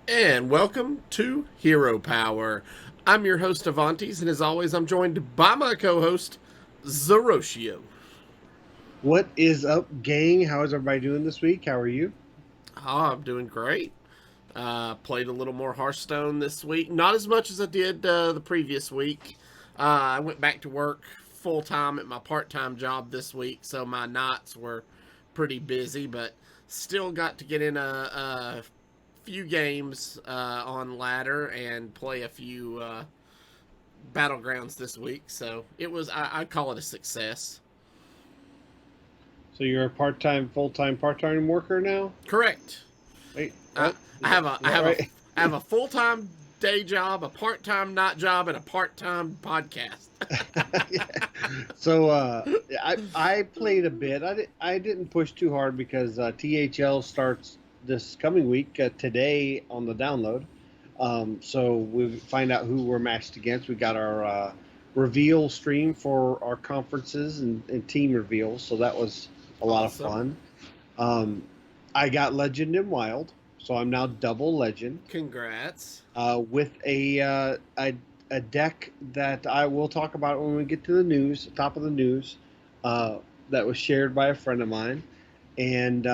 And welcome to Hero Power. I'm your host, Avanties, and as always, I'm joined by my co host, Zerotio. What is up, gang? How is everybody doing this week? How are you? Oh, I'm doing great. Played a little more Hearthstone this week. Not as much as I did the previous week. I went back to work full time at my part time job this week, so my nights were pretty busy, but still got to get in a few games on ladder and play a few battlegrounds this week. So it was, I call it a success. So you're a part-time, full-time, part-time worker now? Correct. Wait, I, what? I Is have that a is I that have a right? I have a full time day job, a part time night job, and a part time podcast. Yeah. So I played a bit. I didn't push too hard because THL starts this coming week today on the download. So we find out who we're matched against. We got our reveal stream for our conferences and team reveals. So that was a lot of Awesome. fun. Um, I got Legend and Wild, so I'm now double Legend Congrats. with a deck that I will talk about when we get to the news, top of the news, uh, that was shared by a friend of mine, and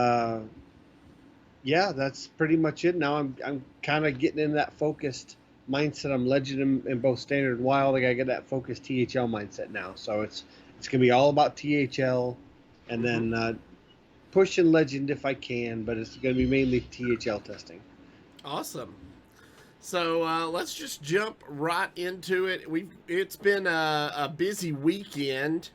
yeah, that's pretty much it. Now I'm kind of getting in that focused mindset. I'm Legend in both Standard and Wild. I gotta get that focused THL mindset now. So it's gonna be all about THL, and Hmm. then pushing Legend if I can, but it's going to be mainly THL testing. Awesome. So let's just jump right into it. It's been a busy weekend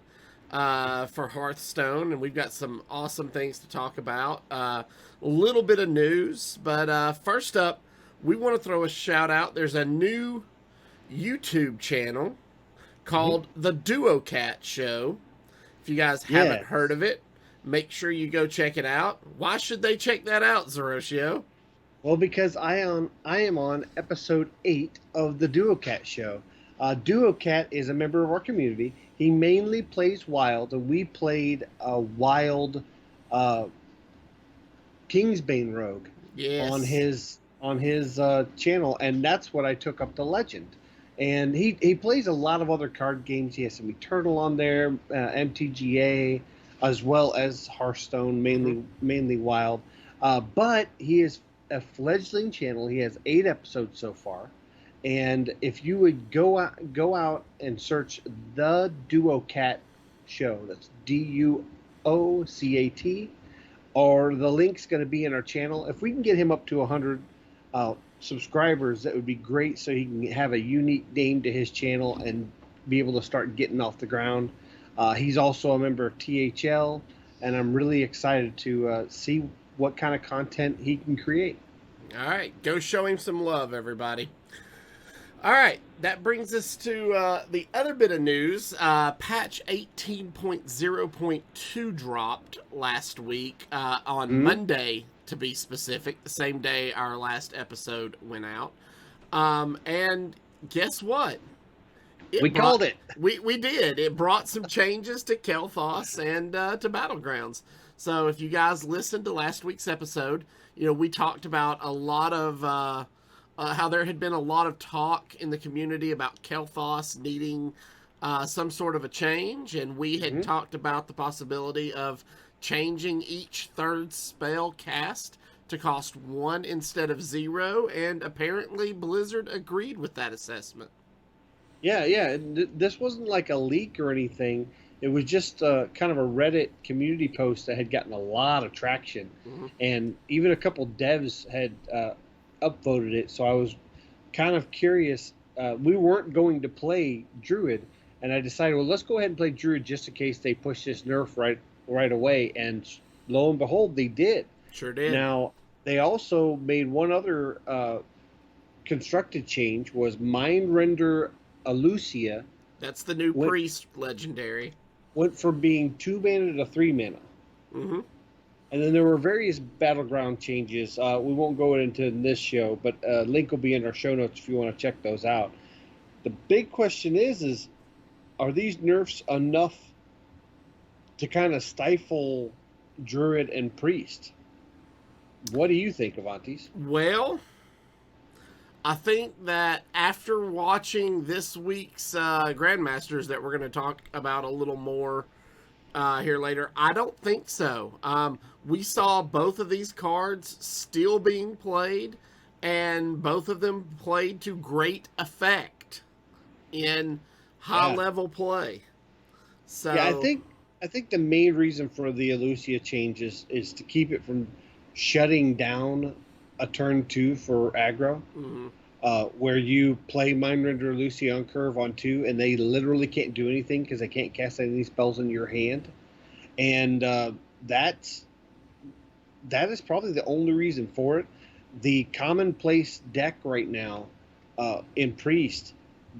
for Hearthstone, and we've got some awesome things to talk about. A little bit of news, but first up, we want to throw a shout out. There's a new YouTube channel Mm-hmm. called The Duocat Show. If you guys haven't heard Yes. of it, make sure you go check it out. Why should they check that out, Zerotio? Well, because I am on episode 8 of the Duocat show. Duocat is a member of our community. He mainly plays Wild, and we played a Wild uh, Kingsbane Rogue on Yes. his channel, and that's what I took up to Legend. And he plays a lot of other card games. He has some Eternal on there, MTGA, as well as Hearthstone, Hmm. mainly Wild. But he is a fledgling channel. He has 8 episodes so far. And if you would go out and search the Duocat show, that's Duocat, or the link's going to be in our channel. If we can get him up to 100 subscribers, that would be great, so he can have a unique name to his channel and be able to start getting off the ground. He's also a member of THL, and I'm really excited to see what kind of content he can create. All right, go show him some love, everybody. All right, that brings us to the other bit of news. Patch 18.0.2 dropped last week on Mm-hmm. Monday, to be specific, the same day our last episode went out. And guess what? We It brought called it. we did. It brought some changes to Kel'Thas and to Battlegrounds. So if you guys listened to last week's episode, we talked about a lot of how there had been a lot of talk in the community about Kel'Thas needing some sort of a change, and we had Mm-hmm. talked about the possibility of changing each third spell cast to cost one instead of zero, and apparently Blizzard agreed with that assessment. Yeah, yeah. This wasn't like a leak or anything. It was just kind of a Reddit community post that had gotten a lot of traction, Mm-hmm. and even a couple devs had upvoted it. So I was kind of curious. We weren't going to play Druid, and I decided, well, let's go ahead and play Druid just in case they push this nerf right away. And lo and behold, they did. Sure did. Now they also made one other constructed change was Mind Render Alucia That's the new went priest legendary. went from being 2 mana to 3 mana. Mm-hmm. And then there were various battleground changes. We won't go into this show, but link will be in our show notes if you want to check those out. The big question is are these nerfs enough to kind of stifle Druid and Priest? What do you think, Avantis? Well, I think that after watching this week's Grandmasters that we're going to talk about a little more here later, I don't think so. We saw both of these cards still being played, and both of them played to great effect in high Yeah. level play. Yeah, So, I think the main reason for the Elucia changes is to keep it from shutting down a turn two for aggro, mhm. where you play Mind Render Elucia on curve on two, and they literally can't do anything because they can't cast any spells in your hand, and that's that is probably the only reason for it. The commonplace deck right now in Priest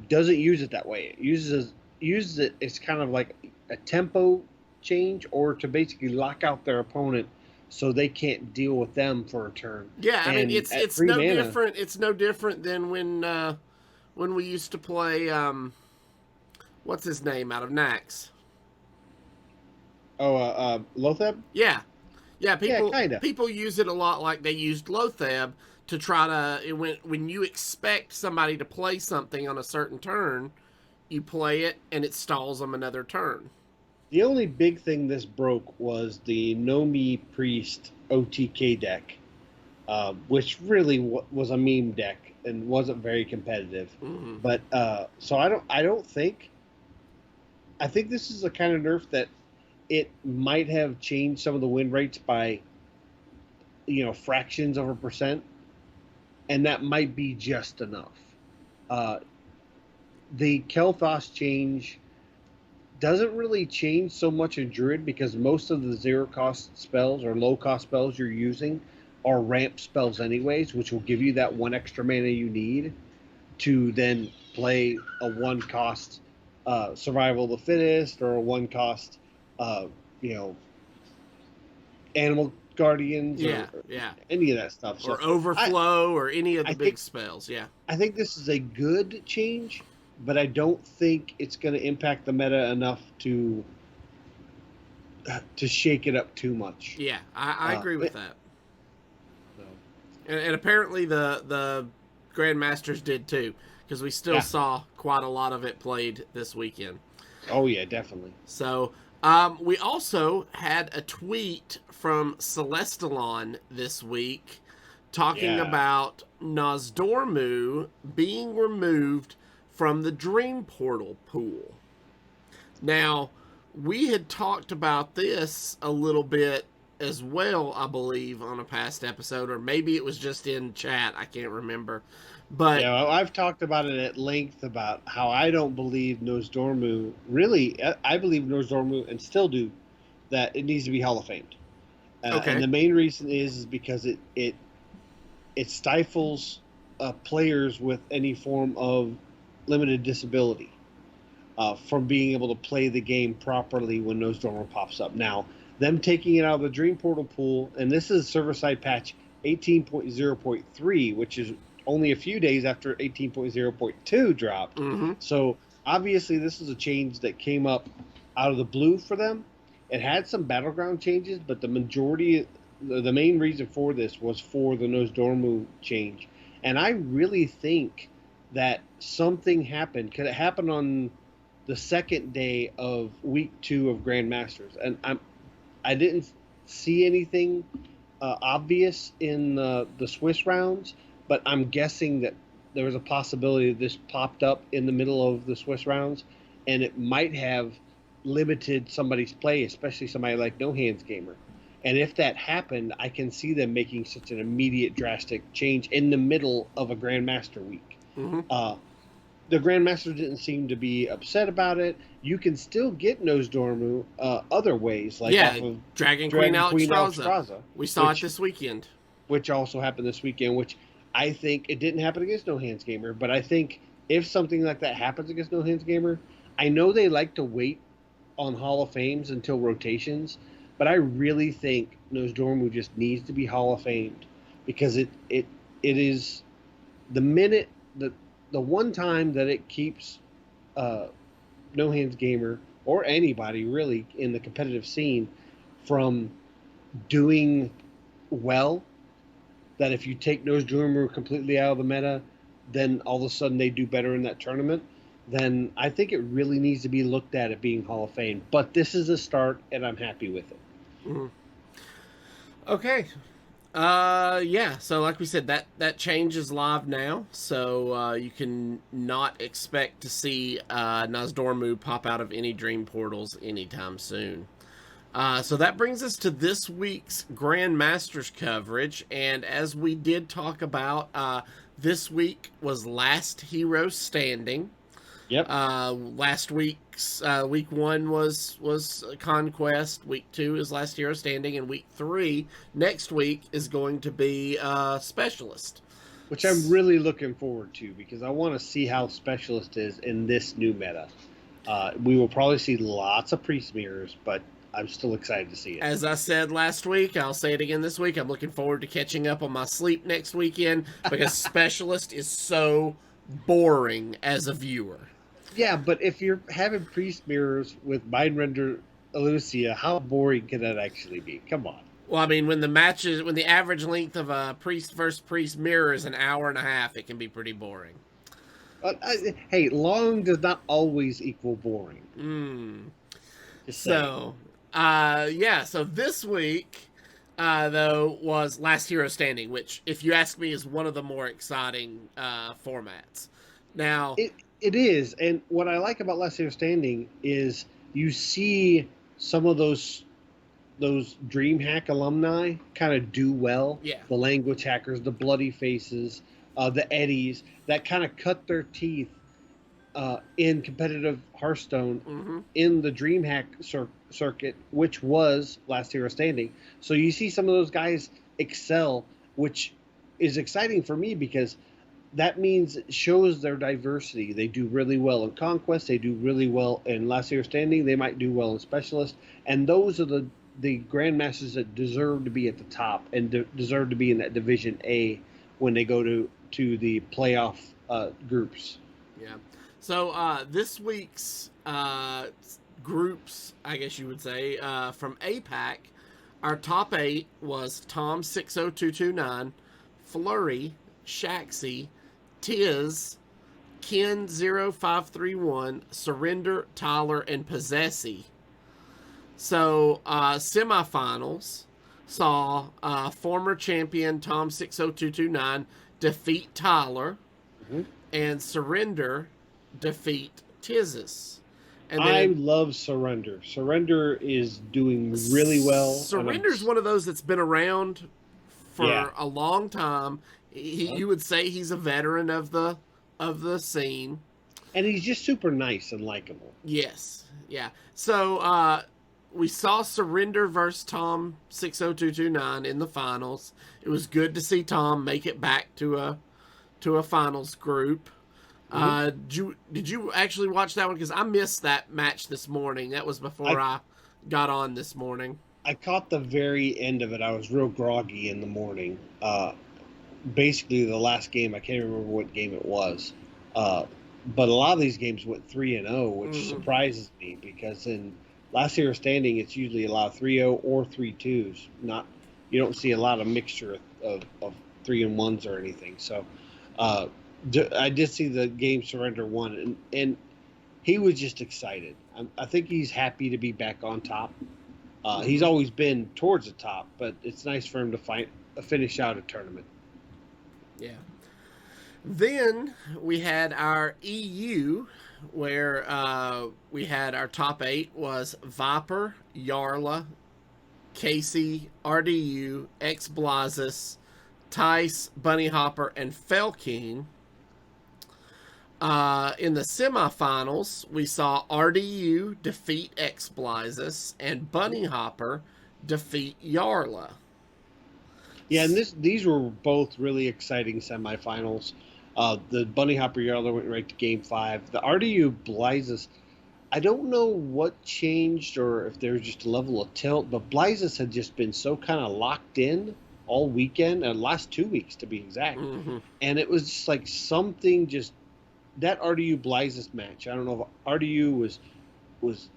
doesn't use it that way. It uses it as kind of like a tempo change or to basically lock out their opponent so they can't deal with them for a turn. Yeah, I mean And it's at it's three no mana, different. It's no different than when we used to play what's his name out of Nax. Lotheb? Yeah, yeah. Yeah, People kind of. people use it a lot like they used Lotheb to try to when you expect somebody to play something on a certain turn, you play it and it stalls them another turn. The only big thing this broke was the Nomi Priest OTK deck, which really was a meme deck and wasn't very competitive. Hmm. But so I don't think I think this is the kind of nerf that it might have changed some of the win rates by fractions of a percent, and that might be just enough. Uh, the Kel'Thas change doesn't really change so much in Druid because most of the zero cost spells or low cost spells you're using are ramp spells anyways, which will give you that one extra mana you need to then play a one cost survival of the fittest or a one cost uh, you know animal guardians Yeah, or yeah. any of that stuff. Or So I overflow or any of I the think big spells. Yeah. I think this is a good change, but I don't think it's going to impact the meta enough to shake it up too much. Yeah, I agree with that. So, And apparently the Grandmasters did too, because we still yeah. saw quite a lot of it played this weekend. Oh yeah, definitely. So we also had a tweet from Celestalon this week talking Yeah. about Nozdormu being removed from the Dream Portal pool. Now, we had talked about this a little bit as well, I believe, on a past episode, or maybe it was just in chat. I can't remember. But Yeah, well, I've talked about it at length about how I don't believe Nozdormu. Really, I believe Nozdormu and still do that it needs to be Hall of Famed. And okay, the main reason is because it stifles players with any form of limited disability from being able to play the game properly when Nozdormu pops up. Now, them taking it out of the Dream Portal pool, and this is server side patch 18.0.3, which is only a few days after 18.0.2 dropped. mm-hmm. So obviously, this is a change that came up out of the blue for them. It had some battleground changes, but the main reason for this was for the Nozdormu change. And I really think that something happened. Could it happen on the second day of week 2 of Grandmasters? And I didn't see anything obvious in the Swiss rounds, but I'm guessing that there was a possibility that this popped up in the middle of the Swiss rounds, and it might have limited somebody's play, especially somebody like No Hands Gamer. And if that happened, I can see them making such an immediate, drastic change in the middle of a Grandmaster week. Mm-hmm. The Grandmasters didn't seem to be upset about it. You can still get Nozdormu other ways, like Yeah, off of Dragon Queen Dragon Alex Queen Straza. Alexstrasza, We saw it this weekend. which also happened this weekend, which I think it didn't happen against No Hands Gamer, but I think if something like that happens against No Hands Gamer, I know they like to wait on Hall of Fames until rotations, but I really think Nozdormu just needs to be Hall of Famed because it is the minute the one time that it keeps No Hands Gamer or anybody really in the competitive scene from doing well. That if you take Nozdormu completely out of the meta, then all of a sudden they do better in that tournament, then I think it really needs to be looked at being Hall of Fame. But this is a start, and I'm happy with it. Mhm. Okay. Yeah. So, like we said, that change is live now. So you can not expect to see Nozdormu pop out of any dream portals anytime soon. So that brings us to this week's Grandmasters coverage, and as we did talk about, this week was Last Hero Standing. Yep. Last week's week one was Conquest. Week two is Last Hero Standing, and week three next week is going to be Specialist. Which I'm really looking forward to because I want to see how Specialist is in this new meta. We will probably see lots of priest mirrors, but I'm still excited to see it. As I said last week, I'll say it again this week. I'm looking forward to catching up on my sleep next weekend because Specialist is so boring as a viewer. Yeah, but if you're having priest mirrors with Mind Render Elucia, how boring can that actually be? Come on. Well, I mean, when the average length of a priest versus priest mirror is an hour and a half, it can be pretty boring. Hey, long does not always equal boring. So this week, though, was Last Hero Standing, which, if you ask me, is one of the more exciting formats. Now, it is, and what I like about Last Hero Standing is you see some of those DreamHack alumni kind of do well. Yeah. The language hackers, the bloody faces, the Eddies that kind of cut their teeth in competitive Hearthstone in the DreamHack circuit, which was Last Hero Standing. So you see some of those guys excel, which is exciting for me because that means it shows their diversity. They do really well in Conquest. They do really well in Last Hero Standing. They might do well in Specialist. And those are the Grandmasters that deserve to be at the top and deserve to be in that Division A when they go to the playoff groups. Yeah. So this week's groups, I guess you would say, from APAC, our top 8 was Tom 60229, Flurry, Shaxi, Tiz, Ken 0531, Surrender, Tyler, and Possessy. So semifinals saw former champion Tom 60229 defeat Tyler, and Surrender defeat Tizis. And then I love Surrender. Surrender is doing really well. Surrender's one of those that's been around for a long time. You would say he's a veteran of the scene, and he's just super nice and likable. Yes, yeah. So we saw Surrender versus Tom 60229 in the finals. It was good to see Tom make it back to a finals group. Did you actually watch that one? Because I missed that match this morning. That was before I got on this morning. I caught the very end of it. I was real groggy in the morning. Basically, the last game, I can't remember what game it was. But a lot of these games went 3-0, which surprises me because in Last Hero Standing, it's usually a lot of 3-0 or 3-2s. You don't see a lot of mixture of 3-1s or anything. So I did see the game Surrender won, and he was just excited. I think he's happy to be back on top. He's always been towards the top, but it's nice for him to finish out a tournament. Yeah. Then we had our EU, where we had our top 8 was Viper, Yarla, Casey, RDU, X-Blazes, Tice, Bunny Hopper, and Felking. In the semifinals, we saw RDU defeat X-Blazes and Bunny Hopper defeat Yarla. Yeah, and these were both really exciting semifinals. The Bunny Hopper Yarla went right to Game 5. The RDU Blazes, I don't know what changed or if there was just a level of tilt, but Blazes had just been so kind of locked in all weekend, last 2 weeks to be exact. And it was just like something just, that RDU Blazes match, I don't know if RDU was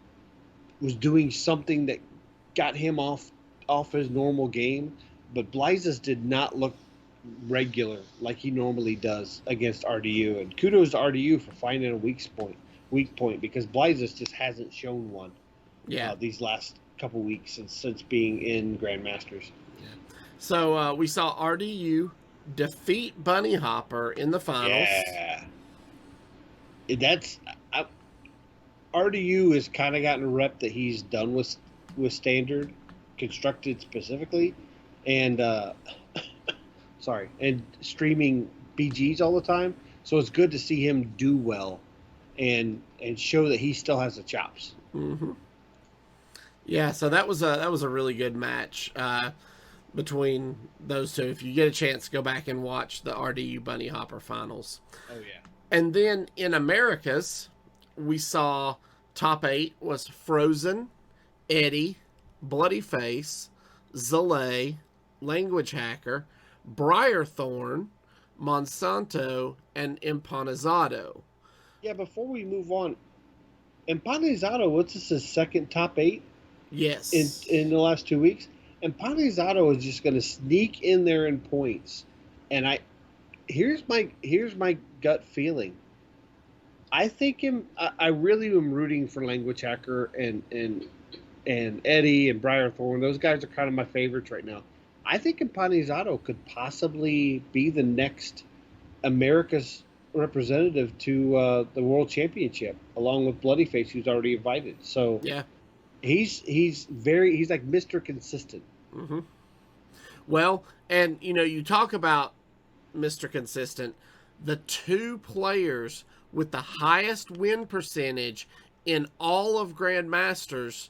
doing something that got him off his normal game, but Blazes did not look regular like he normally does against RDU. And kudos to RDU for finding a weak point because Blyzus just hasn't shown one Yeah. these last couple weeks since being in Grandmasters. Yeah. So we saw RDU defeat Bunny Hopper in the finals. Yeah, that's RDU has kind of gotten a rep that he's done with standard constructed specifically, and sorry, and streaming BGs all the time. So it's good to see him do well, and show that he still has the chops. Mm-hmm. Yeah, so that was a really good match between those two. If you get a chance, go back and watch the RDU Bunny Hopper finals. Oh yeah. And then in Americas, we saw top 8 was Frozen, Eddie, Bloody Face, Zalay, Language Hacker, Briarthorn, Monsanto, and Empanizado. Yeah, before we move on, Empanizado, what's this, his second top 8 Yes. in the last 2 weeks? Empanizado is just going to sneak in there in points. And here's my gut feeling. I think I really am rooting for Language Hacker and Eddie and Briarthorn. Those guys are kind of my favorites right now. I think Empanizado could possibly be the next America's representative to the World Championship, along with Bloodyface, who's already invited. So yeah, he's like Mr. Consistent. Mm-hmm. Well, and you talk about Mr. Consistent. The 2 players with the highest win percentage in all of Grandmasters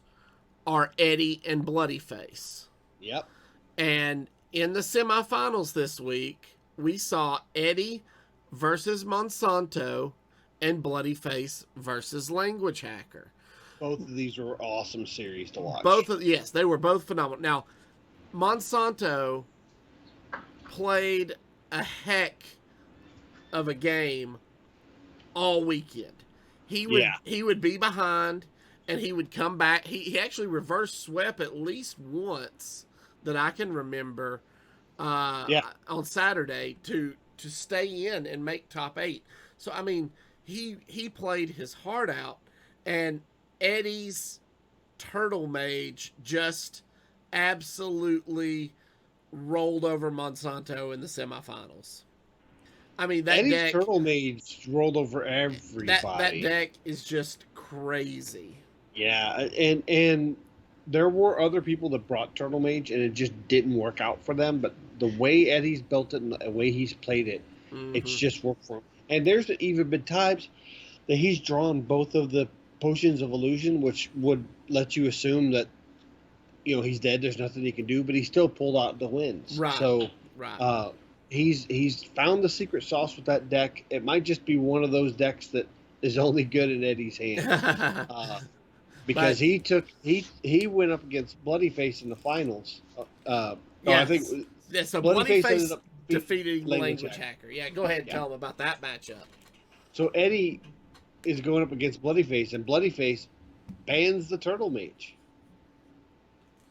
are Eddie and Bloodyface. Yep. And in the semifinals this week, we saw Eddie versus Monsanto and Bloodyface versus Language Hacker. Both of these were awesome series to watch. Yes, they were both phenomenal. Now, Monsanto played a heck of a game all weekend. He would be behind and he would come back. He actually reverse swept at least once that I can remember on Saturday to stay in and make top 8. So I mean, he played his heart out, and Eddie's Turtle Mage just absolutely rolled over Monsanto in the semifinals. I mean, that Eddie's deck, Turtle Mage rolled over everybody. That deck is just crazy. Yeah, and there were other people that brought Turtle Mage, and it just didn't work out for them. But the way Eddie's built it and the way he's played it, it's just worked for him. And there's even been times that he's drawn both of the Potions of Illusion, which would let you assume that he's dead. There's nothing he can do, but he still pulled out the wins. Right. So right. He's found the secret sauce with that deck. It might just be one of those decks that is only good in Eddie's hands. Because he went up against Bloodyface in the finals. I think so Bloodyface ended up defeating Language Hacker. Yeah, go ahead and tell him about that matchup. So Eddie is going up against Bloodyface, and Bloodyface bans the Turtle Mage.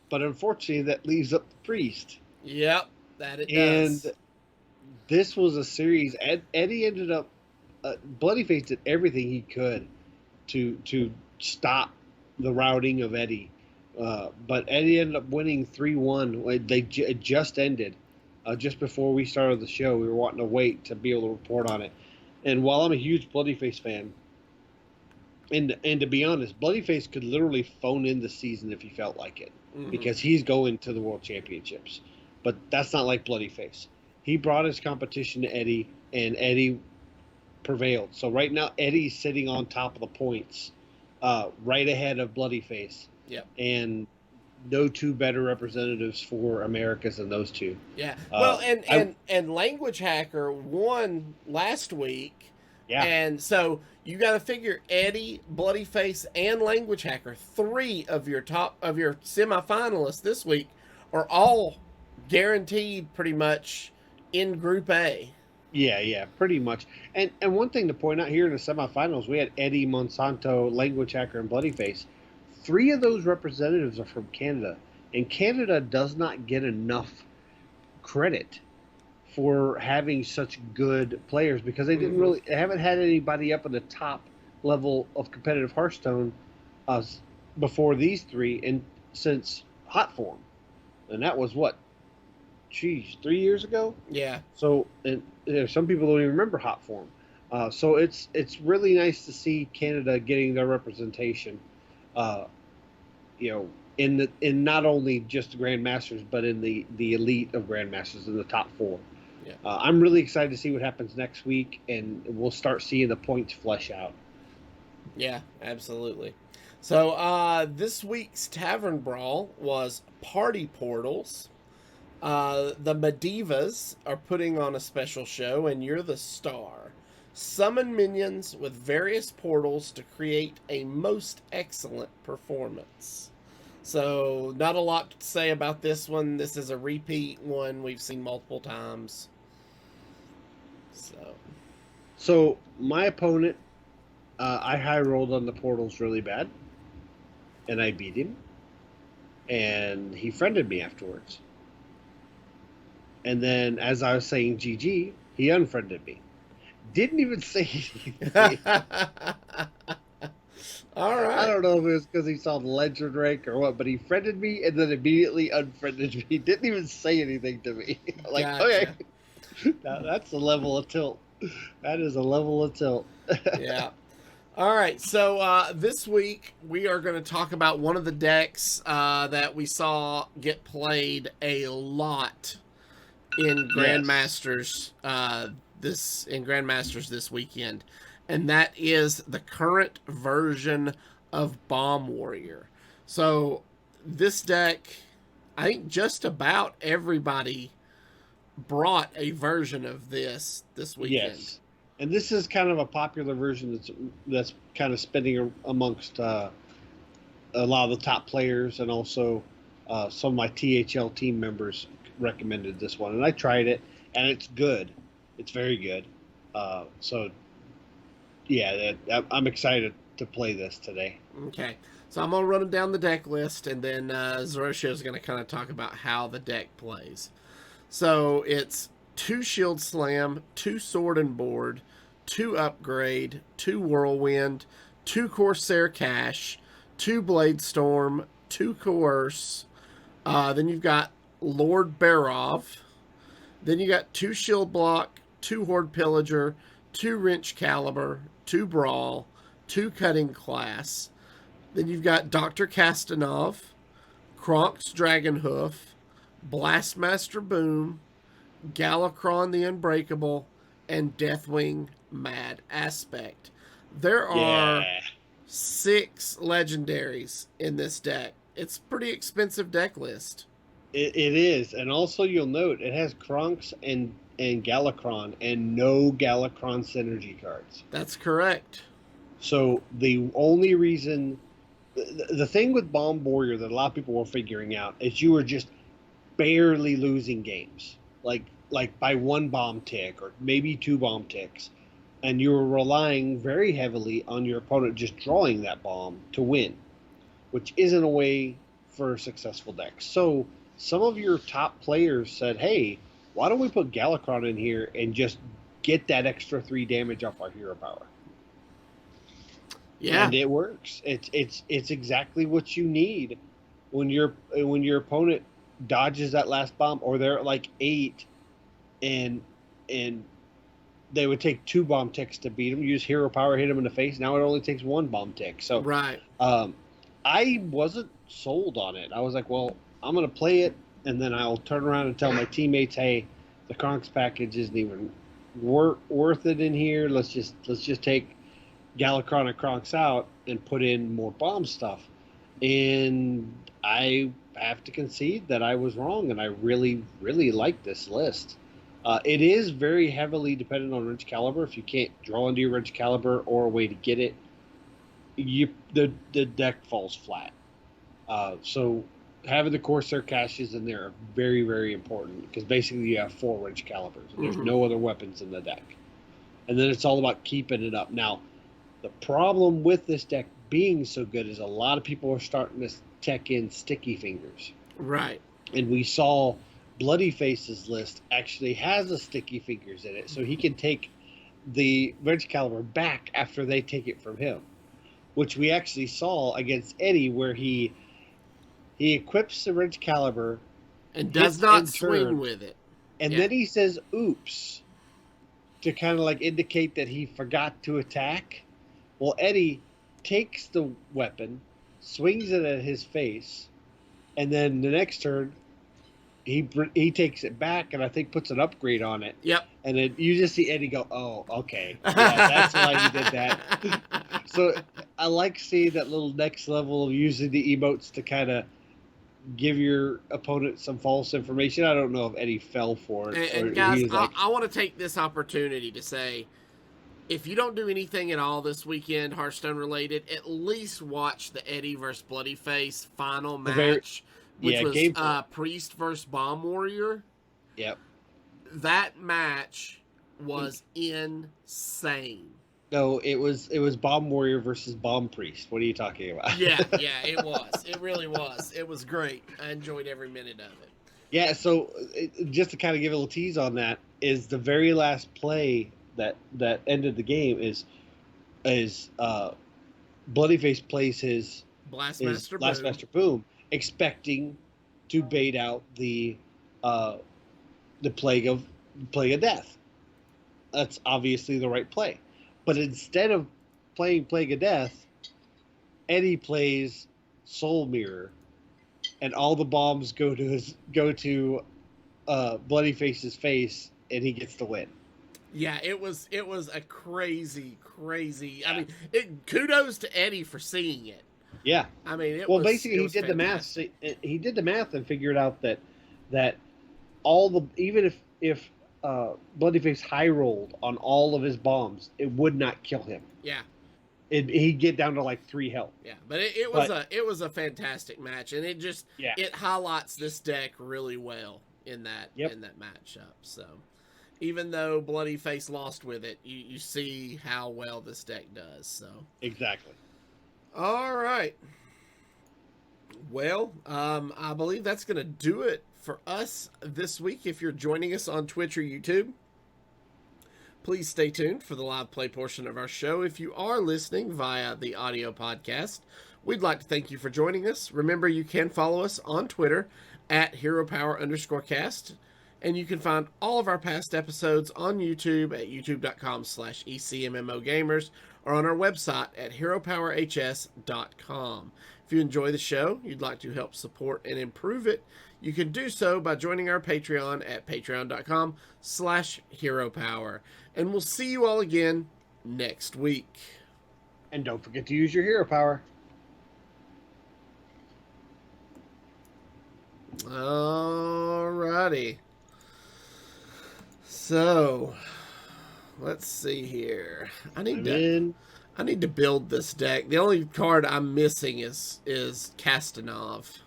But unfortunately, that leaves up the Priest. Yep, that it does. And this was a series. Eddie ended up. Bloodyface did everything he could to stop the routing of Eddie, but Eddie ended up winning 3-1. It just ended just before we started the show. We were wanting to wait to be able to report on it. And while I'm a huge Bloodyface fan, and to be honest, Bloodyface could literally phone in the season if he felt like it, because he's going to the World Championships. But that's not like Bloodyface. He brought his competition to Eddie, and Eddie prevailed. So right now, Eddie's sitting on top of the points, right ahead of Bloodyface. Yep. And no 2 better representatives for Americas than those 2. Yeah. Well, and Language Hacker won last week. Yeah. And so you got to figure Eddie, Bloodyface, and Language Hacker, 3 of your semifinalists this week, are all guaranteed pretty much in Group A. Yeah, pretty much. And one thing to point out here in the semifinals, we had Eddie, Monsanto, Language Hacker, and Bloodyface. 3 of those representatives are from Canada, and Canada does not get enough credit for having such good players because they didn't really they haven't had anybody up at the top level of competitive Hearthstone uh, before these three and since Hot Form, and that was what, geez, 3 years ago. Yeah. So, and some people don't even remember Hot Form. So it's really nice to see Canada getting their representation. Uh, you know, in not only just the Grandmasters, but in the elite of Grandmasters in the top four. Yeah. I'm really excited to see what happens next week, and we'll start seeing the points flesh out. Yeah, absolutely. So this week's Tavern Brawl was Party Portals. The Medivas are putting on a special show, and you're the star. Summon minions with various portals to create a most excellent performance. So, not a lot to say about this one. This is a repeat one we've seen multiple times. So my opponent, I high rolled on the portals really bad, and I beat him, and he friended me afterwards. And then, as I was saying GG, he unfriended me. Didn't even say anything. All right. I don't know if it was because he saw the legend rank or what, but he friended me and then immediately unfriended me. He didn't even say anything to me. Like, Gotcha. Okay, now, that's a level of tilt. That is a level of tilt. Yeah. All right. So this week we are going to talk about one of the decks that we saw get played a lot in Grandmasters this weekend, and that is the current version of Bomb Warrior. So this deck, I think just about everybody brought a version of this weekend. Yes, and this is kind of a popular version that's kind of spinning amongst a lot of the top players, and also some of my THL team members recommended this one, and I tried it, and it's good. It's very good. So, yeah, I'm excited to play this today. Okay, so I'm gonna run down the deck list, and then Zerotio is gonna kind of talk about how the deck plays. So it's 2 Shield Slam, 2 Sword and Board, 2 Upgrade, 2 Whirlwind, 2 Corsair Cash, 2 Blade Storm, 2 Coerce. Then you've got Lord Barov. Then you got 2 Shield Block, 2 Horde Pillager, 2 Wrench Caliber, 2 Brawl, 2 Cutting Class. Then you've got Dr. Kastanov, Kronk's Dragonhoof, Blastmaster Boom, Galakron the Unbreakable, and Deathwing Mad Aspect. There are 6 legendaries in this deck. It's a pretty expensive deck list. It is, and also you'll note it has Kronk's and Galakron, and no Galakron synergy cards. That's correct. So the only reason, the thing with Bomb Warrior that a lot of people were figuring out is you were just barely losing games, like by 1 bomb tick or maybe 2 bomb ticks, and you were relying very heavily on your opponent just drawing that bomb to win, which isn't a way for a successful deck. So some of your top players said, hey, why don't we put Galakron in here and just get that extra 3 damage off our hero power? Yeah, and it works. It's exactly what you need when your opponent dodges that last bomb, or they're at like 8, and they would take 2 bomb ticks to beat them. Use hero power, hit them in the face. Now it only takes 1 bomb tick. So right. I wasn't sold on it. I was like, well, I'm gonna play it, and then I'll turn around and tell my teammates, hey, the Kronk's package isn't even worth it in here. Let's just take Galakron and Kronk's out and put in more bomb stuff. And I have to concede that I was wrong, and I really, really like this list. It is very heavily dependent on Wrench Caliber. If you can't draw into your Wrench Caliber or a way to get it, the deck falls flat. So having the Corsair caches in there are very, very important, because basically you have 4 Wrench Calibers, and there's no other weapons in the deck. And then it's all about keeping it up. Now, the problem with this deck being so good is a lot of people are starting to tech in Sticky Fingers. Right. And we saw Bloody Face's list actually has a sticky fingers in it, so he can take the Wrench Caliber back after they take it from him, which we actually saw against Eddie, where he equips the Wrench Caliber and does not swing with it, and then he says "oops" to kind of like indicate that he forgot to attack. Well, Eddie takes the weapon, swings it at his face, and then the next turn he takes it back and I think puts an upgrade on it. Yep. And then you just see Eddie go, "Oh, okay, yeah, that's why he did that." So I like seeing that little next level of using the emotes to kind of give your opponent some false information. I don't know if Eddie fell for it. And guys, I want to take this opportunity to say, if you don't do anything at all this weekend, Hearthstone related, at least watch the Eddie versus Bloody Face final match, which was Priest versus Bomb Warrior. Yep. That match was insane. No, it was Bomb Warrior versus Bomb Priest. What are you talking about? Yeah, it was. It really was. It was great. I enjoyed every minute of it. Yeah, so just to kind of give a little tease on that, is the very last play that ended the game is Bloodyface plays his Blastmaster Boom, expecting to bait out the plague of death. That's obviously the right play. But instead of playing Plague of Death, Eddie plays Soul Mirror, and all the bombs go to Bloodyface's face, and he gets the win. Yeah, it was a crazy. Yeah. I mean, kudos to Eddie for seeing it. Yeah, I mean, basically he did fantastic. The math. He did the math and figured out that all the even if Bloodyface high rolled on all of his bombs, it would not kill him. Yeah, he'd get down to like 3 health. Yeah, but it was a fantastic match, and it highlights this deck really well in that matchup. So even though Bloodyface lost with it, you see how well this deck does. So exactly. All right. Well, I believe that's going to do it for us this week. If you're joining us on Twitch or YouTube, please stay tuned for the live play portion of our show. If you are listening via the audio podcast, we'd like to thank you for joining us. Remember, you can follow us on Twitter at HeroPower_cast, and you can find all of our past episodes on YouTube at youtube.com/ECMMOGamers or on our website at HeroPowerHS.com. If you enjoy the show, you'd like to help support and improve it, you can do so by joining our Patreon at patreon.com/HeroPower. And we'll see you all again next week. And don't forget to use your hero power. Alrighty. So, let's see here. I need to build this deck. The only card I'm missing is Castanov.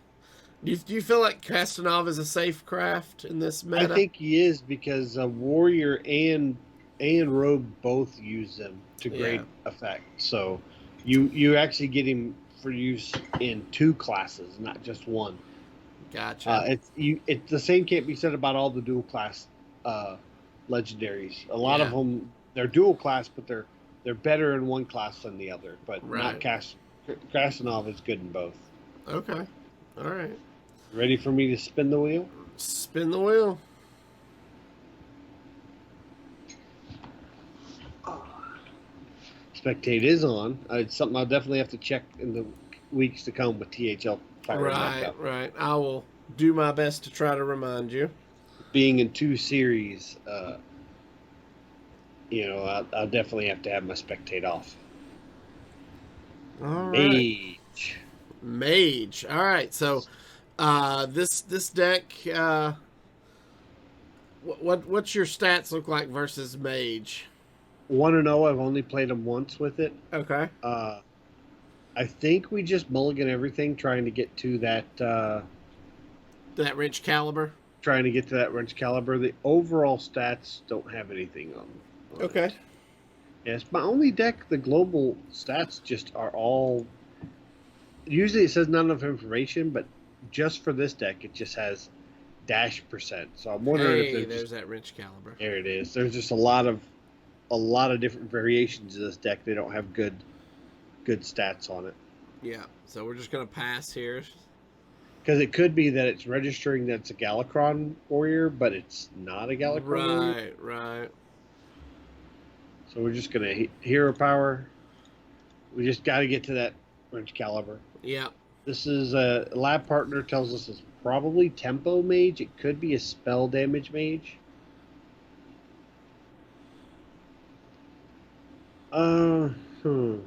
Do you feel like Castanov is a safe craft in this meta? I think he is, because Warrior and Rogue both use them to great effect. So you actually get him for use in 2 classes, not just one. Gotcha. It's the same can't be said about all the dual class legendaries. A lot of them, they're dual class, but they're better in one class than the other. But not Castanov is good in both. Okay. All right. Ready for me to spin the wheel? Spin the wheel. Spectate is on. It's something I'll definitely have to check in the weeks to come with THL. Right. I will do my best to try to remind you. Being in 2 series, I'll definitely have to have my Spectate off. All right. Mage. All right. So, this deck, what's your stats look like versus Mage? 1-0. I've only played them once with it. Okay. I think we just mulligan everything, trying to get to that wrench caliber. Trying to get to that wrench caliber. The overall stats don't have anything on okay. It. Yes, my only deck. The global stats just are all. Usually it says none of information, but just for this deck, it just has dash percent. So I'm wondering if Hey, there's there's just that wrench caliber. there it is. There's just a lot of different variations of this deck. They don't have good stats on it. Yeah, so we're just gonna pass here. Because it could be that it's registering that it's a Galakron warrior, but it's not a Galakron warrior. Right, right. So we're just gonna hero power. We just got to get to that wrench caliber. Yeah. This is a lab partner tells us it's probably tempo mage. It could be a spell damage mage. Uh, hmm.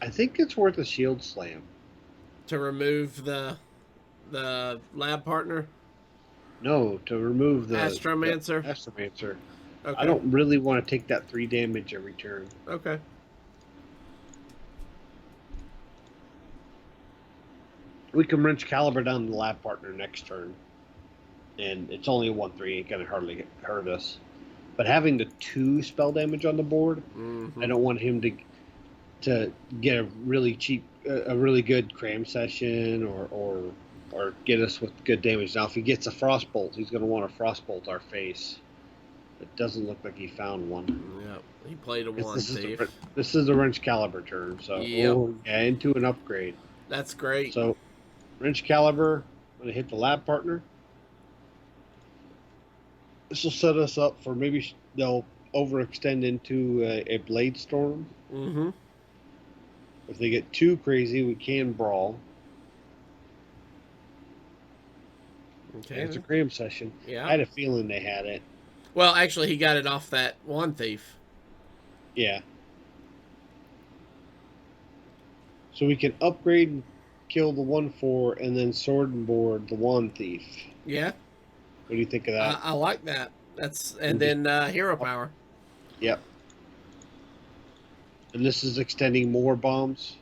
I think it's worth a shield slam. To remove the lab partner. No, to remove the Astromancer. Astromancer. Okay. I don't really want to take that 3 damage every turn. Okay. We can wrench caliber down the lab partner next turn, and it's only a 1/3. Ain't gonna hardly hurt us. But having the 2 spell damage on the board, I don't want him to get a really cheap, a really good cram session or get us with good damage. Now, if he gets a frostbolt, he's gonna want to frostbolt our face. It doesn't look like he found one. Yeah, he played a 1 thief. This is a wrench caliber turn, so into an upgrade. That's great. So, wrench caliber, I'm gonna hit the lab partner. This will set us up for maybe they'll overextend into a blade storm. Mm-hmm. If they get too crazy, we can brawl. Okay. And it's a cram session. Yeah. I had a feeling they had it. Well, actually, he got it off that 1 thief. Yeah. So we can upgrade and kill the 1/4 and then sword and board the 1 thief. Yeah. What do you think of that? I like that. And then hero power. Yep. And this is extending more bombs.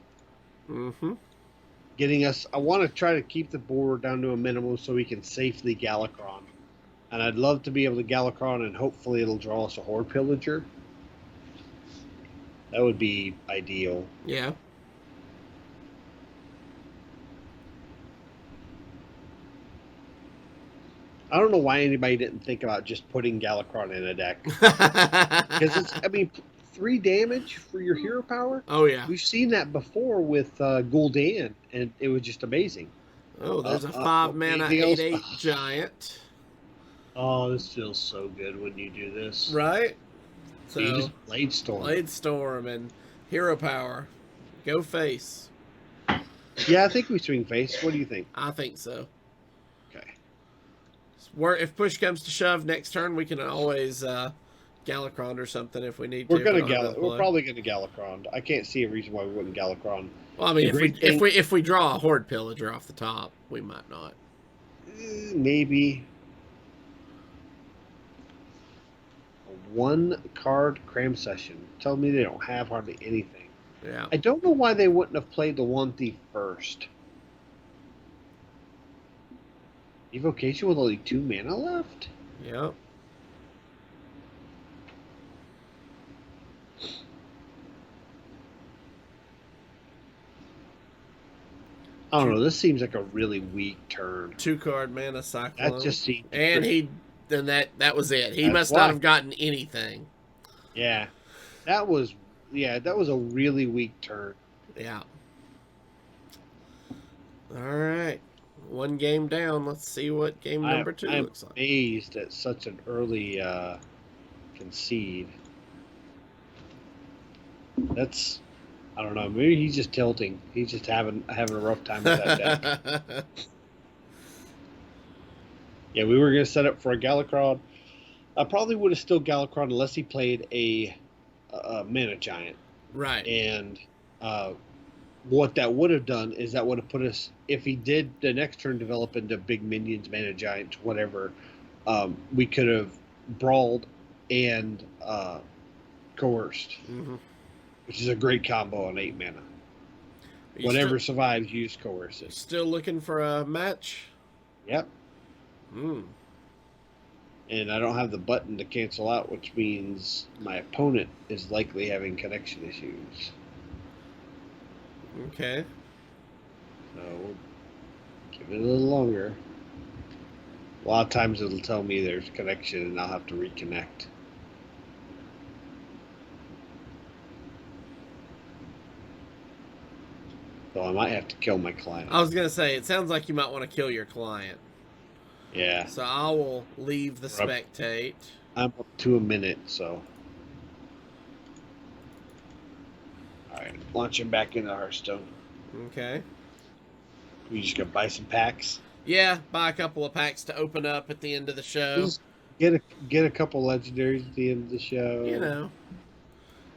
Mm-hmm. Getting us. I want to try to keep the board down to a minimum so we can safely Galakron. And I'd love to be able to Galakron, and hopefully it'll draw us a Horde Pillager. That would be ideal. Yeah. I don't know why anybody didn't think about just putting Galakron in a deck. Because it's, 3 damage for your hero power? Oh, yeah. We've seen that before with Gul'dan, and it was just amazing. Oh, there's a 5 mana 8/8 giant. Oh, this feels so good when you do this. Right? So you just Blade Storm. Blade Storm and hero power. Go face. Yeah, I think we swing face. What do you think? I think so. Okay. If push comes to shove next turn, we can always Galakron or something if we need to. We're probably gonna Galakron. I can't see a reason why we wouldn't Galakron. Well, I mean, if we draw a Horde Pillager off the top, we might not. Maybe. A 1-card cram session. Tell me they don't have hardly anything. Yeah. I don't know why they wouldn't have played the 1 thief first. Evocation with only 2 mana left? Yep. I don't know. This seems like a really weak turn. 2-card mana Cyclone. That just seems. And that was it. He must not have gotten anything. Yeah. That was a really weak turn. Yeah. All right. 1 game down. Let's see what game number 2 looks like. I'm amazed at such an early concede. That's, I don't know. Maybe he's just tilting. He's just having a rough time with that deck. Yeah, we were gonna set up for a Galakron. I probably would have still Galakron unless he played a mana giant. Right. And what that would have done is that would have put us, if he did the next turn develop into big minions, mana giants, whatever, we could have brawled and coerced, which is a great combo on 8 mana. Whatever survives, use coerce it. Still looking for a match? Yep. And I don't have the button to cancel out, which means my opponent is likely having connection issues. Okay. So Give it a little longer. A lot of times it'll tell me there's a connection and I'll have to reconnect. So I might have to kill my client. I was going to say, it sounds like you might want to kill your client. Yeah. So I will leave the spectate. I'm up to a minute, so. Alright, launching back into Hearthstone. Okay. We just gonna buy some packs. Yeah, buy a couple of packs to open up at the end of the show. Just get a couple legendaries at the end of the show. You know,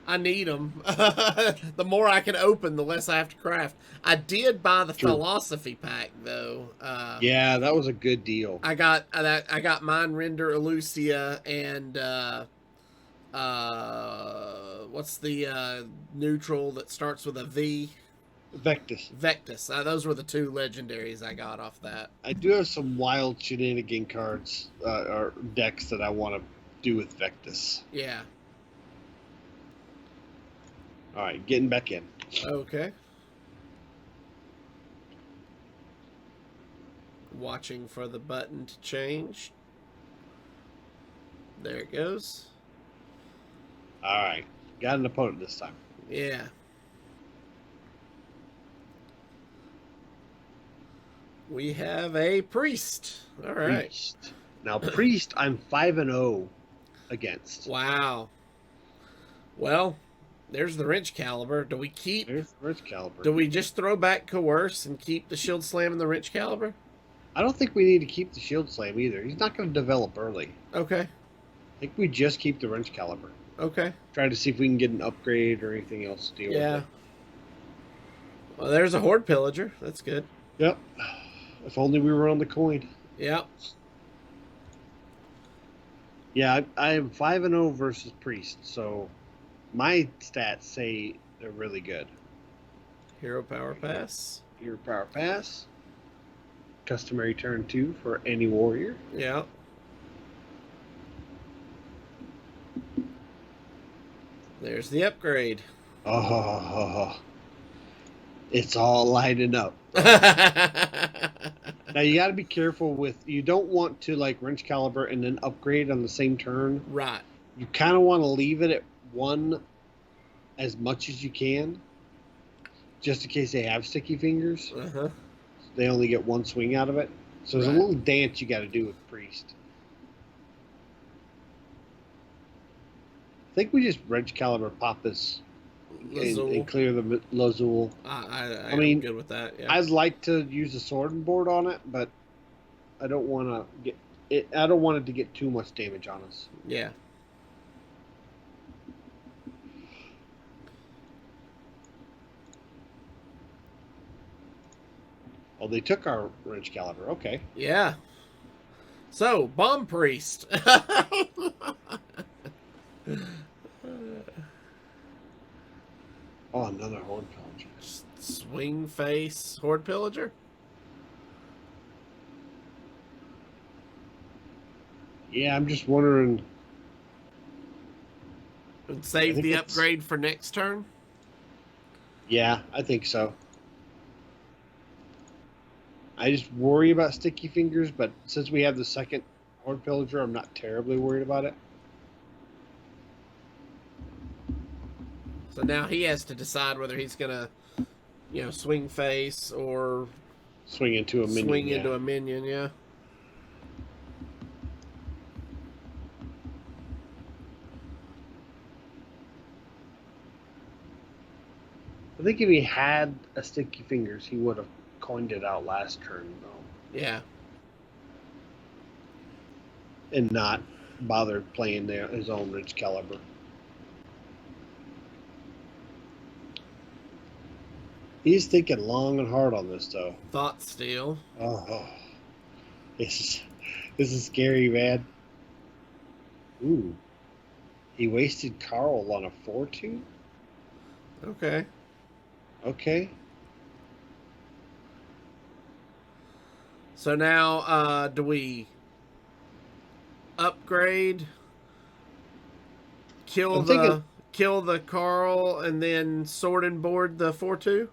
I need them. The more I can open, the less I have to craft. I did buy the philosophy pack though. Yeah, that was a good deal. I got Mind Render, Elucia, and what's the neutral that starts with a V? Vectus. Vectus. Those were the two legendaries I got off that. I do have some wild shenanigan cards or decks that I want to do with Vectus. Yeah. All right, getting back in. Okay. Watching for the button to change. There it goes. All right, got an opponent this time. Yeah. We have a priest. All right. Priest. Now, priest, I'm 5-0 against. Wow. Well, there's the wrench caliber. Do we keep? There's the wrench caliber. Do we just throw back coerce and keep the shield slam and the wrench caliber? I don't think we need to keep the shield slam either. He's not going to develop early. Okay. I think we just keep the wrench caliber. Okay. Try to see if we can get an upgrade or anything else to deal with it. Well, there's a horde pillager. That's good. Yep. If only we were on the coin. Yep. Yeah, I am 5-0 versus priest, so my stats say they're really good. Hero power pass. Hero power pass. Customary turn 2 for any warrior. Yeah. There's the upgrade. Oh, it's all lighting up. Now you got to be careful with. You don't want to like wrench caliber and then upgrade on the same turn. Right. You kind of want to leave it at 1 as much as you can, just in case they have sticky fingers. Uh-huh. They only get 1 swing out of it. So there's a little dance you got to do with priest. I think we just wrench caliber pop this and clear the Lazul. I mean, I'm good with that. Yeah. I'd like to use a sword board on it, but I don't want to get it. I don't want it to get too much damage on us. Yeah. Oh, they took our wrench caliber. Okay. Yeah. So, bomb priest. Oh, another horde pillager. Swing face horde pillager. Yeah, I'm just wondering. And save the upgrade for next turn. Yeah, I think so. I just worry about sticky fingers, but since we have the second horde pillager, I'm not terribly worried about it. So now he has to decide whether he's gonna, swing face or swing into a minion. Swing into a minion, yeah. I think if he had a sticky fingers, he would have coined it out last turn, though. Yeah. And not bothered playing his own wrench caliber. He's thinking long and hard on this, though. Thought steal. Oh, this is scary, man. Ooh, he wasted Carl on a 4/2. Okay. Okay. So now, do we upgrade? Kill the Carl and then sword and board the 4/2?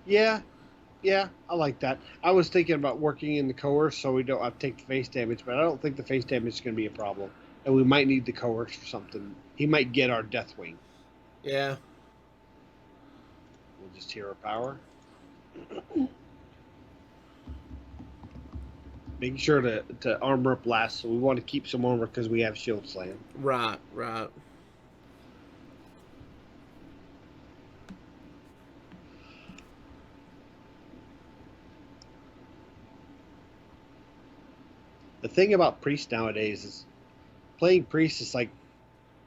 Yeah, Yeah, I like that. I was thinking about working in the coerce so we don't have to take the face damage, but I don't think the face damage is going to be a problem. And we might need the coerce for something. He might get our Deathwing. Yeah. We'll just hero power. Making sure to armor up last, so we want to keep some armor because we have shield slam. Right, right. The thing about priest nowadays is playing priest is like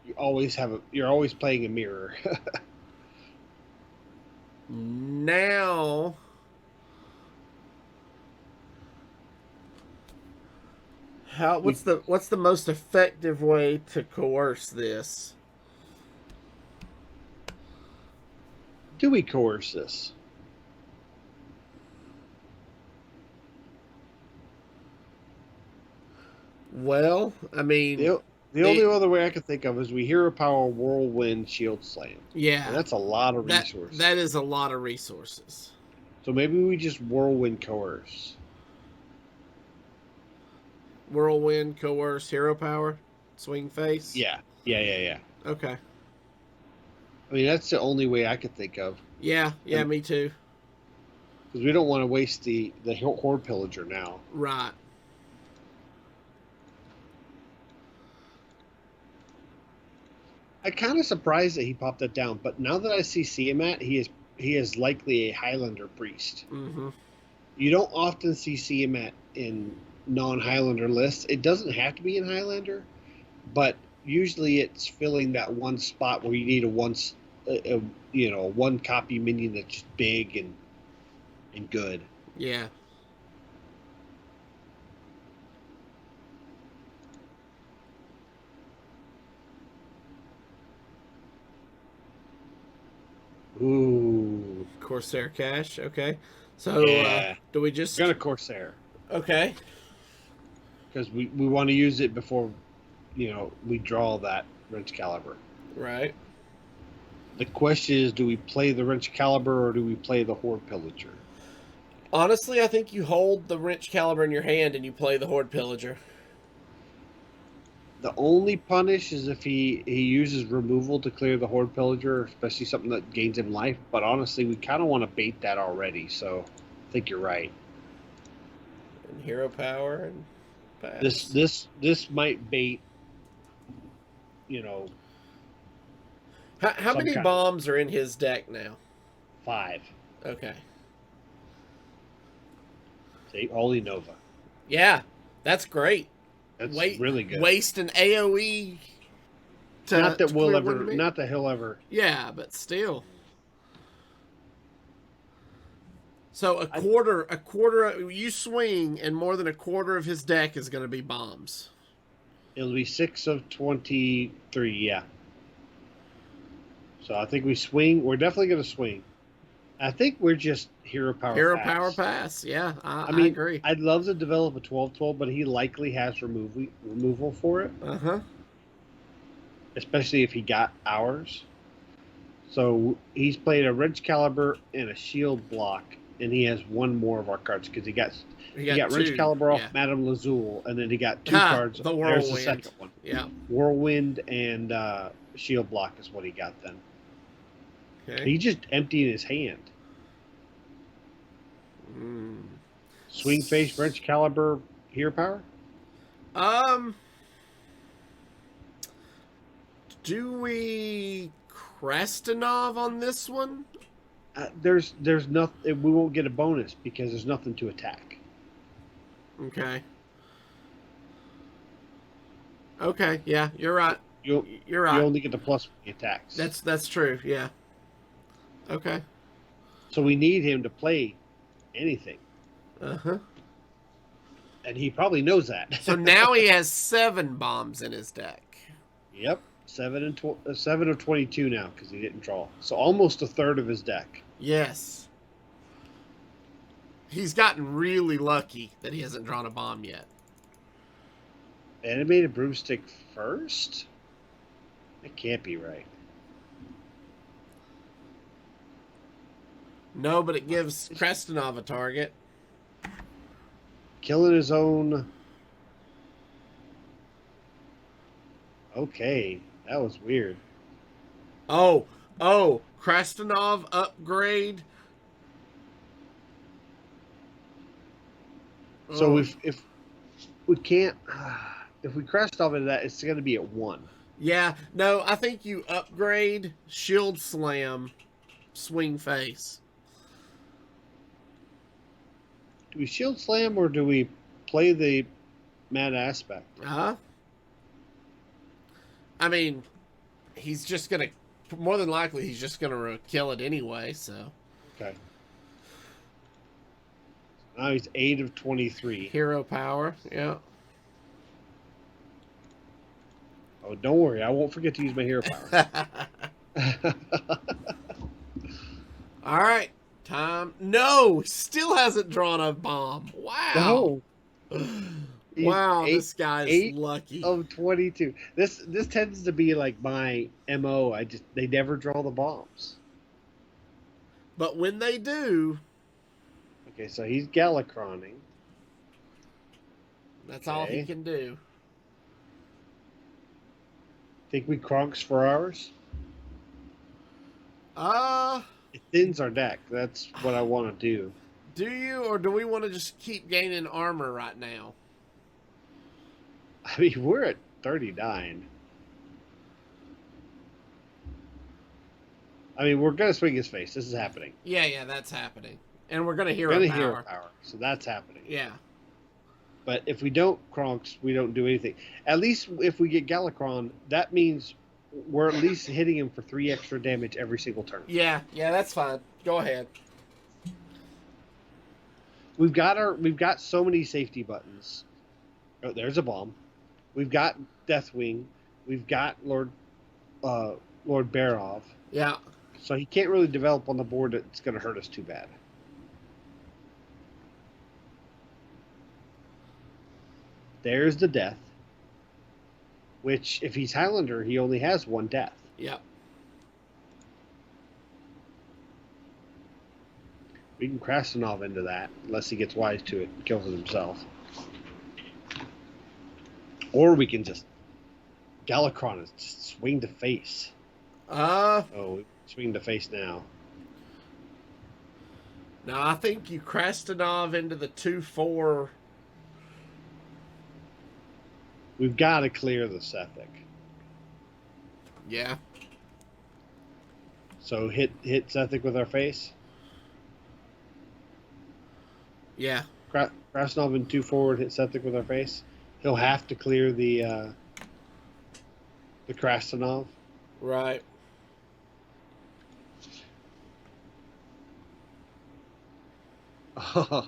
you're always playing a mirror. Now, what's the most effective way to coerce this? Do we coerce this? Well, I mean, The only other way I could think of is we hero power whirlwind shield slam. yeah, And that's a lot of resources. That is a lot of resources. So maybe we just whirlwind coerce. Whirlwind, coerce, hero power, swing face. Yeah. Okay. I mean, that's the only way I could think of. Yeah, me too. Because we don't want to waste the horde pillager now. Right. I'm kind of surprised that he popped that down, but now that I see Tiamat, he is likely a Highlander priest. Mm-hmm. You don't often see Tiamat in non-Highlander lists. It doesn't have to be in Highlander, but usually it's filling that one spot where you need a one copy minion that's just big and good. Yeah. Ooh. Corsair Cash. Okay. So Yeah. do we just We're gonna Corsair. Okay. Because we want to use it before we draw that Wrench Caliber. Right. The question is, do we play the Wrench Caliber or do we play the Horde Pillager? Honestly, I think you hold the Wrench Caliber in your hand and you play the Horde Pillager. The only punish is if he uses removal to clear the Horde Pillager, especially something that gains him life. But honestly, we kind of want to bait that already, so I think you're right. And hero power and pass. This might bait, How many bombs are in his deck now? 5. Okay. See, Holy Nova. Yeah, that's great. That's really good. Waste an AoE. Not that he'll ever. Yeah, but still. So a quarter. You swing, and more than a quarter of his deck is going to be bombs. It'll be 6 of 23. Yeah. So I think we swing. We're definitely going to swing. I think we're just hero power pass. Yeah, I agree. I'd love to develop a 12/12, but he likely has removal for it. Uh-huh. Especially if he got ours. So he's played a Wrench Caliber and a Shield block, and he has one more of our cards because he got Wrench Caliber off Madame Lazul, and then he got 2 cards. The Whirlwind. There's the second one. Yeah. Whirlwind and Shield block is what he got then. Okay. He just emptied his hand. Swing face, Wrench Caliber, hero power? Do we Krastanov on this one? There's nothing. We won't get a bonus because there's nothing to attack. Okay. Okay, yeah, you're right. You're right. You only get the plus attacks. That's true, yeah. Okay. So we need him to play anything. Uh-huh. And he probably knows that. So now he has 7 bombs in his deck. Yep. 7 of 22 now because he didn't draw. So almost a third of his deck. Yes. He's gotten really lucky that he hasn't drawn a bomb yet. Animated Broomstick first? That can't be right. No, but it gives Krestanov a target. Killing his own. Okay, that was weird. Oh, Krestanov upgrade. So Oh, if we can't, if we crest off into that, it's going to be at 1. yeah. No, I think you upgrade Shield Slam, Swing Face. Do we shield slam or do we play the mad aspect? Huh? I mean, he's just gonna. More than likely, he's just gonna kill it anyway. So. Okay. Now he's 8 of 23. Hero power. Yeah. Oh, don't worry. I won't forget to use my hero power. All right. Time. No, still hasn't drawn a bomb. Wow. No. Wow, Eight, this guy's 8 lucky. of 22. This tends to be like my MO. They never draw the bombs. But when they do, Okay, so he's Galacroning. that's all he can do. Think we Kronks for ours? It thins our deck. That's what I want to do. Do you, or do we want to just keep gaining armor right now? I mean, we're at 39. I mean, we're gonna swing his face. This is happening. Yeah, that's happening. And we're gonna hero We're gonna power. hero power, so that's happening. Yeah. But if we don't Kronks, we don't do anything. At least if we get Galacron, that means we're at least hitting him for 3 extra damage every single turn. Yeah, that's fine. Go ahead. We've got so many safety buttons. Oh, there's a bomb. We've got Deathwing. We've got Lord Barov. Yeah. So he can't really develop on the board that's going to hurt us too bad. There's the death. Which, if he's Highlander, he only has 1 death. Yep. We can Krasinov into that, unless he gets wise to it and kills it himself. Or we can just Galacron and just swing to face. Oh, swing to face now. No, I think you Krastanov into the 2/4. We've got to clear the Sethic. Yeah. So hit Sethic with our face. Yeah. Krasinov in 2 forward, hit Sethic with our face. He'll have to clear the Krasinov. Right. Oh,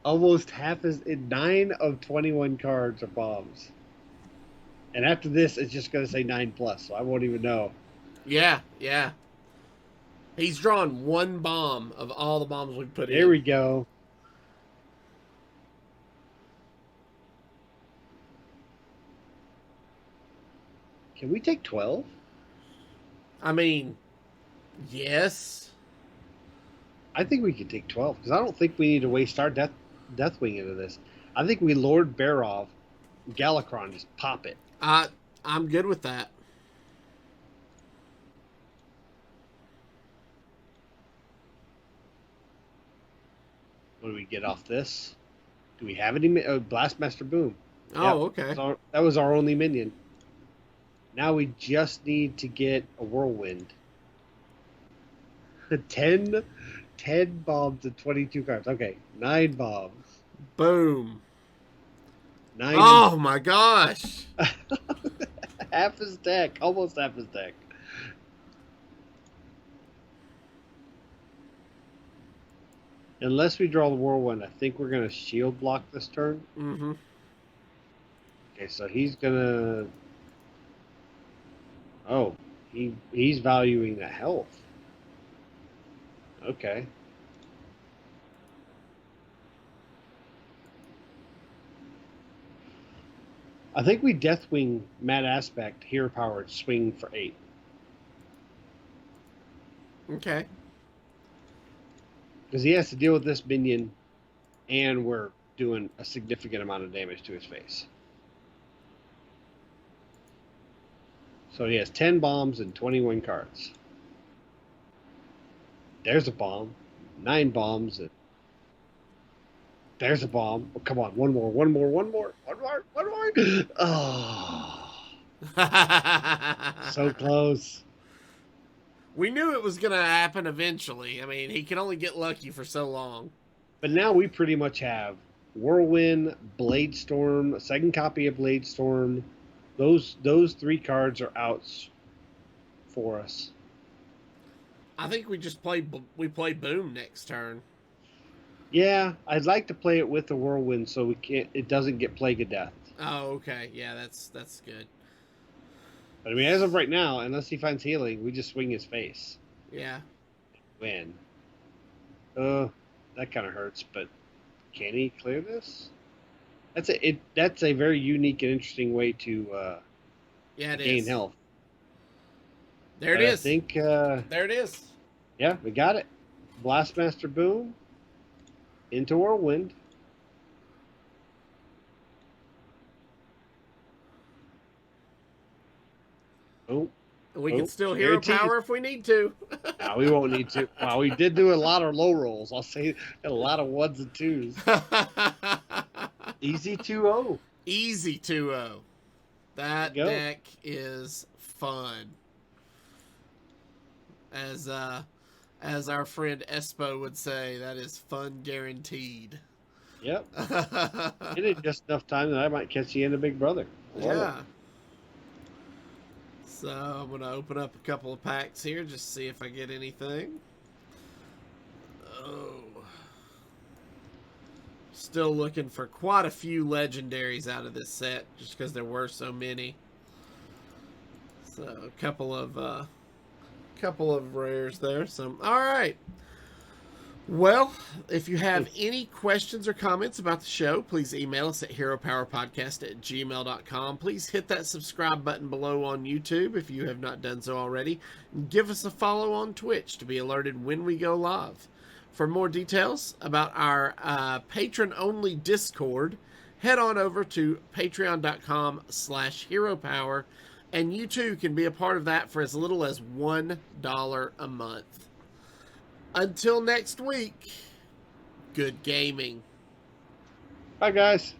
almost half as in 9 of 21 cards are bombs. And after this, it's just going to say 9+, so I won't even know. Yeah. He's drawn 1 bomb of all the bombs we put in. There we go. Can we take 12? I mean, yes. I think we can take 12, because I don't think we need to waste our Deathwing into this. I think we Lord Barov, Galacron, just pop it. I'm good with that. What do we get off this? Do we have any? Blastmaster Boom. Oh, Yep. okay. That was our only minion. Now we just need to get a Whirlwind. 10 bombs and 22 cards. Okay, 9 bombs. Boom. 9. Oh my gosh. Half his deck. Almost half his deck. Unless we draw the Whirlwind, I think we're going to shield block this turn. Mm-hmm. Okay, so he's going to... Oh, he's valuing the health. Okay. I think we Deathwing Mad Aspect Hero Powered swing for 8. Okay. Because he has to deal with this minion, and we're doing a significant amount of damage to his face. So he has 10 bombs and 21 cards. There's a bomb. 9 bombs. And there's a bomb. Oh, come on. One more. Oh. So close. We knew it was going to happen eventually. I mean, he can only get lucky for so long. But now we pretty much have Whirlwind, Bladestorm, a second copy of Bladestorm. Those 3 cards are outs for us. I think we just play Boom next turn. Yeah, I'd like to play it with the Whirlwind so it doesn't get Plague of Death. Oh, okay. Yeah, that's good. But I mean, as of right now, unless he finds healing, we just swing his face. Yeah. Win. That kind of hurts, but can he clear this? That's a very unique and interesting way to gain health. There it is. I think there it is. Yeah, we got it. Blastmaster Boom into Whirlwind. Oh, we can still hero power if we need to. No, we won't need to. Well, we did do a lot of low rolls. I'll say a lot of 1s and 2s. Easy 2-0. Easy 2-0. That deck is fun. As our friend Espo would say, that is fun guaranteed. Yep. It ain't just enough time that I might catch you in a Big Brother. Yeah. So I'm going to open up a couple of packs here, just see if I get anything. Oh. Still looking for quite a few legendaries out of this set, just because there were so many. So a couple of rares there. So all right. Well, if you have any questions or comments about the show, please email us at heropowerpodcast@gmail.com. Please hit that subscribe button below on YouTube if you have not done so already. And give us a follow on Twitch to be alerted when we go live. For more details about our patron-only Discord, head on over to patreon.com/heropower, and you too can be a part of that for as little as $1 a month. Until next week, good gaming. Bye, guys.